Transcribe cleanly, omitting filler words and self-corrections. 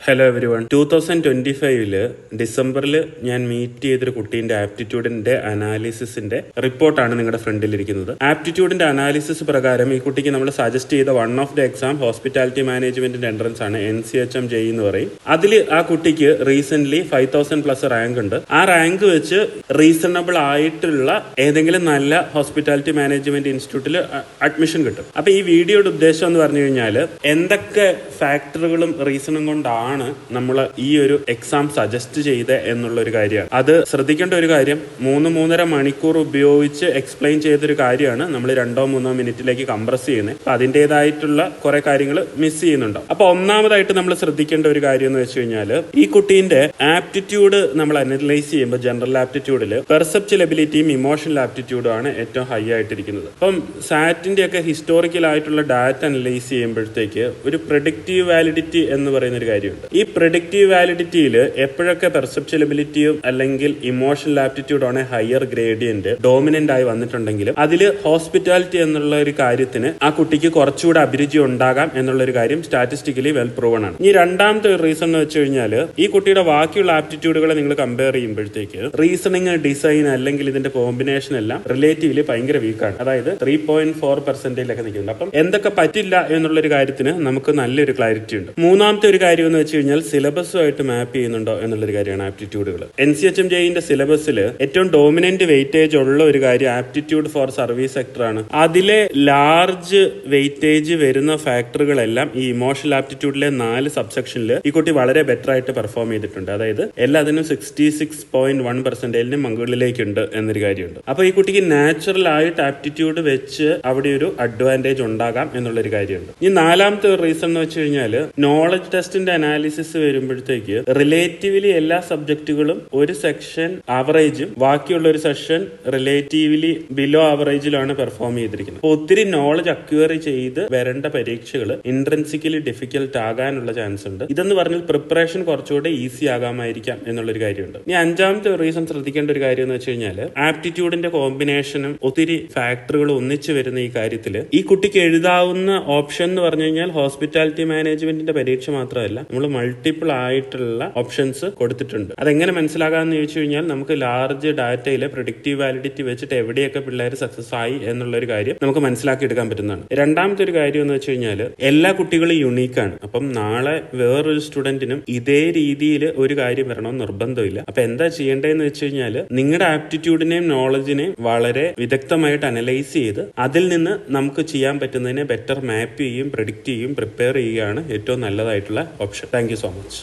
Hello every one 2025 ഡിസംബറിൽ ഞാൻ meet ചെയ്തൊരു കുട്ടീന്റെ ആപ്റ്റിറ്റ്യൂഡിന്റെ അനാലിസിന്റെ റിപ്പോർട്ടാണ് നിങ്ങളുടെ ഫ്രണ്ടിലിരിക്കുന്നത്. ആപ്റ്റിറ്റ്യൂഡിന്റെ അനാലിസിസ് പ്രകാരം ഈ കുട്ടിക്ക് നമ്മൾ സജസ്റ്റ് ചെയ്ത one of the exam hospitality മാനേജ്മെന്റിന്റെ എൻട്രൻസ് ആണ്, NCHM എന്ന് പറയും. അതിൽ ആ കുട്ടിക്ക് റീസെന്റ് 5000+ റാങ്ക് ഉണ്ട്. ആ റാങ്ക് വെച്ച് റീസണബിൾ ആയിട്ടുള്ള ഏതെങ്കിലും നല്ല ഹോസ്പിറ്റാലിറ്റി മാനേജ്മെന്റ് ഇൻസ്റ്റിറ്റ്യൂട്ടിൽ അഡ്മിഷൻ കിട്ടും. അപ്പൊ ഈ വീഡിയോയുടെ ഉദ്ദേശം എന്ന് പറഞ്ഞു കഴിഞ്ഞാൽ എന്തൊക്കെ ഫാക്ടറുകളും റീസണും കൊണ്ടാണ് നമ്മൾ ഈ ഒരു എക്സാം സജസ്റ്റ് ചെയ്ത എന്നുള്ള ഒരു കാര്യമാണ്. അത് ശ്രദ്ധിക്കേണ്ട ഒരു കാര്യം, 3-3.5 മണിക്കൂർ ഉപയോഗിച്ച് എക്സ്പ്ലെയിൻ ചെയ്തൊരു കാര്യമാണ് നമ്മൾ 2-3 മിനിറ്റിലേക്ക് കംപ്രസ് ചെയ്യുന്നത്. അപ്പൊ അതിൻ്റെതായിട്ടുള്ള കുറെ കാര്യങ്ങൾ മിസ് ചെയ്യുന്നുണ്ടാവും. അപ്പൊ ഒന്നാമതായിട്ട് നമ്മൾ ശ്രദ്ധിക്കേണ്ട ഒരു കാര്യം എന്ന് വെച്ച് കഴിഞ്ഞാൽ ഈ കുട്ടീന്റെ ആപ്റ്റിറ്റ്യൂഡ് നമ്മൾ അനലൈസ് ചെയ്യുമ്പോൾ ജനറൽ ആപ്റ്റിറ്റ്യൂഡിൽ പെർസെപ്ച്വൽ എബിലിറ്റിയും ഇമോഷണൽ ആപ്റ്റിറ്റ്യൂഡും ആണ് ഏറ്റവും ഹൈ ആയിട്ടിരിക്കുന്നത്. അപ്പം സാറ്റിന്റെ ഒക്കെ ഹിസ്റ്റോറിക്കൽ ആയിട്ടുള്ള ഡാറ്റ അനലൈസ് ചെയ്യുമ്പോഴത്തേക്ക് ഒരു പ്രെഡിക്റ്റീവ് വാലിഡിറ്റി എന്ന് പറയുന്ന ഒരു കാര്യമുണ്ട്. ഈ പ്രെഡിക്റ്റീവ് വാലിഡിറ്റിയിൽ എപ്പോഴൊക്കെ പെർസെപ്ച്വൽ എബിലിറ്റിയും അല്ലെങ്കിൽ ഇമോഷണൽ ആപ്റ്റിറ്റ്യൂഡ് ആണ് ഹയർ ഗ്രേഡിയന്റ് ഡോമിനന്റ് ആയി വന്നിട്ടുണ്ടെങ്കിലും അതിൽ ഹോസ്പിറ്റാലിറ്റി എന്നുള്ള ഒരു കാര്യത്തിന് ആ കുട്ടിക്ക് കുറച്ചുകൂടെ അഭിരുചി ഉണ്ടാകാം എന്നുള്ള ഒരു കാര്യം സ്റ്റാറ്റിസ്റ്റിക്കലി വെൽ പ്രൂവൺ ആണ്. ഈ രണ്ടാമത്തെ ഒരു റീസൺ എന്ന് വെച്ച് കഴിഞ്ഞാൽ ഈ കുട്ടിയുടെ ബാക്കിയുള്ള ആപ്റ്റിറ്റ്യൂഡുകളെ നിങ്ങൾ കമ്പയർ ചെയ്യുമ്പോഴത്തേക്ക് റീസണിങ്, ഡിസൈൻ അല്ലെങ്കിൽ ഇതിന്റെ കോമ്പിനേഷൻ എല്ലാം റിലേറ്റീവ്ലി ഭയങ്കര വീക്കാണ്. അതായത് 3.4% നിൽക്കുന്നുണ്ട്. അപ്പം എന്തൊക്കെ പറ്റില്ല എന്നുള്ളൊരു കാര്യത്തിന് നമുക്ക് നല്ലൊരു ക്ലാരിറ്റി ഉണ്ട്. മൂന്നാമത്തെ ഒരു കാര്യം എന്ന് വെച്ച് കഴിഞ്ഞാൽ സിലബസുമായിട്ട് മാപ്പ് ചെയ്യുന്നുണ്ടോ എന്നുള്ളൊരു കാര്യമാണ് ആപ്റ്റിറ്റ്യൂഡുകൾ. NCHM സിലബസിൽ ഏറ്റവും ഡോമിനന്റ് വെയിറ്റേജ് ഉള്ള ഒരു കാര്യം ആപ്റ്റിറ്റ്യൂഡ് ഫോർ സർവീസ് സെക്ടർ ആണ്. അതിലെ ലാർജ് വെയിറ്റേജ് വരുന്ന ഫാക്ടറുകളെല്ലാം ഈ ഇമോഷണൽ ആപ്റ്റിറ്റ്യൂഡിലെ 4 സബ്സെക്ഷനിൽ ഈ കുട്ടി വളരെ ബെറ്റർ ആയിട്ട് പെർഫോം ചെയ്തിട്ടുണ്ട്. അതായത് എല്ലാത്തിനും 66.1% മുകളിലേക്കുണ്ട് എന്നൊരു കാര്യമുണ്ട്. അപ്പൊ ഈ കുട്ടിക്ക് നാച്ചുറൽ ആയിട്ട് ആപ്റ്റിറ്റ്യൂഡ് വെച്ച് അവിടെ ഒരു അഡ്വാൻറ്റേജ് ഉണ്ടാകാം എന്നുള്ളൊരു കാര്യമുണ്ട്. ഈ നാലാമത്തെ ഒരു റീസൺ എന്ന് വെച്ച് കഴിഞ്ഞാൽ നോളജ് ടെസ്റ്റിന്റെ അനാലിസിസ് വരുമ്പോഴത്തേക്ക് റിലേറ്റീവ്ലി എല്ലാ സബ്ജക്റ്റുകളും ഒരു സെക്ഷൻ ആവറേജും ബാക്കിയുള്ള ഒരു സെക്ഷൻ റിലേറ്റീവ്ലി ബിലോ ആവറേജിലാണ് പെർഫോം ചെയ്തിരിക്കുന്നത്. അപ്പോൾ ഒത്തിരി നോളജ് അക്വയർ ചെയ്ത് വരേണ്ട പരീക്ഷകൾ ഇൻട്രൻസിക്കലി ഡിഫിക്കൽട്ട് ആകാനുള്ള ചാൻസ് ഉണ്ട്. ഇതെന്ന് പറഞ്ഞാൽ പ്രിപ്പറേഷൻ കുറച്ചുകൂടെ ഈസി ആകാമായിരിക്കാം എന്നുള്ളൊരു കാര്യമുണ്ട്. ഇനി അഞ്ചാമത്തെ റീസൺ ശ്രദ്ധിക്കേണ്ട ഒരു കാര്യം എന്ന് വെച്ച് കഴിഞ്ഞാൽ ആപ്റ്റിറ്റ്യൂഡിന്റെ കോമ്പിനേഷനും ഒത്തിരി ഫാക്ടറുകൾ ഒന്നിച്ചു വരുന്ന ഈ കാര്യത്തിൽ ഈ കുട്ടിക്ക് എഴുതാവുന്ന ഓപ്ഷൻ എന്ന് പറഞ്ഞു കഴിഞ്ഞാൽ ഹോസ്പിറ്റാലിറ്റി മാനേജ്മെന്റിന്റെ പരീക്ഷ മാത്രമല്ല, നമ്മൾ മൾട്ടിപ്പിൾ ആയിട്ടുള്ള ഓപ്ഷൻസ് കൊടുത്തിട്ടുണ്ട്. അതെങ്ങനെ മനസ്സിലാകാമെന്ന് ചോദിച്ചു കഴിഞ്ഞാൽ നമുക്ക് ലാർജ് ഡാറ്റയിലെ പ്രെഡിക്റ്റീവ് വാലിഡിറ്റി വെച്ചിട്ട് എവിടെയൊക്കെ പിള്ളേർ സക്സസ് ആയി എന്നുള്ള ഒരു കാര്യം നമുക്ക് മനസ്സിലാക്കി എടുക്കാൻ പറ്റുന്നതാണ്. രണ്ടാമത്തെ ഒരു കാര്യം എന്ന് വെച്ച് കഴിഞ്ഞാൽ എല്ലാ കുട്ടികളും യുണീക്കാണ്. അപ്പം നാളെ വേറൊരു സ്റ്റുഡന്റിനും ഇതേ രീതിയിൽ ഒരു കാര്യം വരണമെന്ന് നിർബന്ധമില്ല. അപ്പൊ എന്താ ചെയ്യേണ്ടതെന്ന് വെച്ച് കഴിഞ്ഞാൽ നിങ്ങളുടെ ആപ്റ്റിറ്റ്യൂഡിനെയും നോളജിനെയും വളരെ വിദഗ്ധമായിട്ട് അനലൈസ് ചെയ്ത് അതിൽ നിന്ന് നമുക്ക് ചെയ്യാൻ പറ്റുന്നതിനെ ബെറ്റർ മാപ്പ് ചെയ്യും, പ്രെഡിക്റ്റ് ചെയ്യും, പ്രിപ്പയർ ചെയ്യുകയാണ് ഏറ്റവും നല്ലതായിട്ടുള്ള option. Thank you so much.